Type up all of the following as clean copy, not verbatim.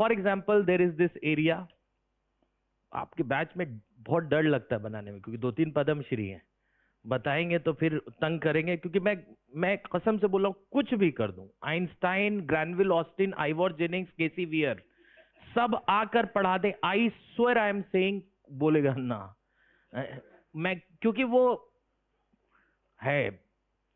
For example there is this area, आपके batch में बहुत डर लगता है बनाने में, क्योंकि 2-3 पद्मश्री हैं, बताएंगे तो फिर तंग करेंगे, क्योंकि मैं कसम से बोल रहा हूँ कुछ भी कर दूं, Einstein, Granville Austin, Ivor Jennings, KC Wheare, सब आकर पढ़ा दे, I swear I am saying, बोलेगा ना। मैं क्योंकि वो है,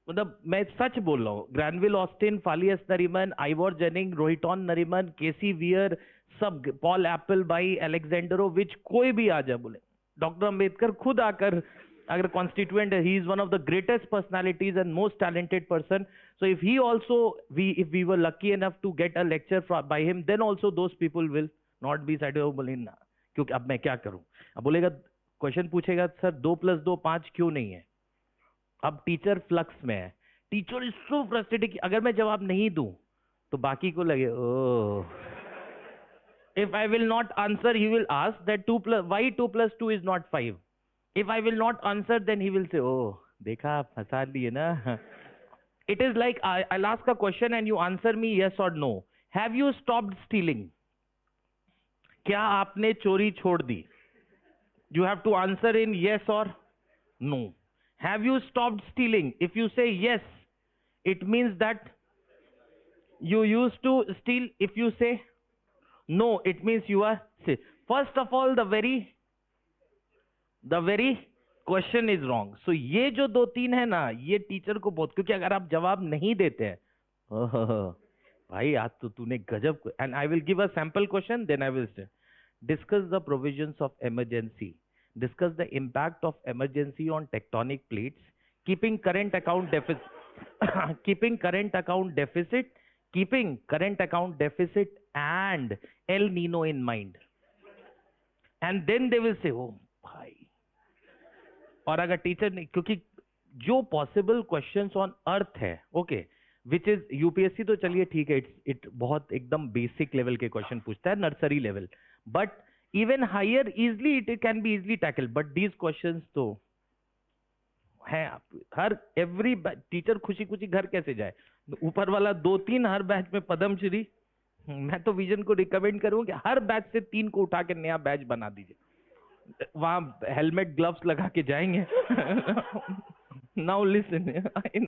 मतलब मैं सच बोल रहा हूँ, Granville Austin, Fali S Nariman, Ivor Jenning, Rohinton Nariman, K C Wheare, सब, पॉल एप्पल बाई, अलेक्जेंडरोविच, कोई भी आ जाए बोले, डॉक्टर अंबेडकर खुद आकर, अगर कॉन्स्टिट्यूएंट है, he is one of the greatest personalities and most talented person, so if he also, we if we were lucky enough to get a lecture by him, then also those people will not be sided, बोले ना, क्योंकि अब मैं क्या करूं, अब बोलेगा, question पूछेगा, सर 2+2 5 क्यों नहीं है, अब टीचर फ्लक्स में है, टीचर इज सो फ्रस्ट्रेटेड कि अगर मैं जवाब नहीं दूं तो बाकी को लगे, ओह, if I will not answer he will ask that 2 plus why 2 plus 2 is not 5, if I will not answer then he will say, oh देखा आप फंसा लिए ना। It is like I'll ask a question and you answer me yes or no, have you stopped stealing, क्या आपने चोरी छोड़ दी, you have to answer in yes or no, have you stopped stealing, if you say yes it means that you used to steal, if you say no it means you are say, first of all the very question is wrong, so ये जो 2-3 है ना, ये teacher को बहुत, क्योंकि अगर आप जवाब नहीं देते हैं, ओहो, भाई आज तो तूने गजब, and I will give a sample question, then I will discuss the provisions of emergency, discuss the impact of emergency on tectonic plates, keeping current account deficit keeping current account deficit keeping current account deficit and El Nino in mind, and then they will say, ओ भाई, और अगर teacher नहीं, क्योंकि जो possible questions on earth है, okay, which is UPSC तो चलिए ठीक है, इट बहुत एकदम बेसिक लेवल के क्वेश्चन पूछता है, nursery level, but even higher easily it can be easily tackle, but these questions तो है, हर एवरी टीचर खुशी खुशी घर कैसे जाए, ऊपर वाला 2-3 हर बैच में पद्मश्री, मैं तो विजन को रिकमेंड करूंगा कि हर बैच से 3 को उठा के नया बैच बना दीजिए, वहां हेलमेट ग्लव्स लगा के जाएंगे। Now listen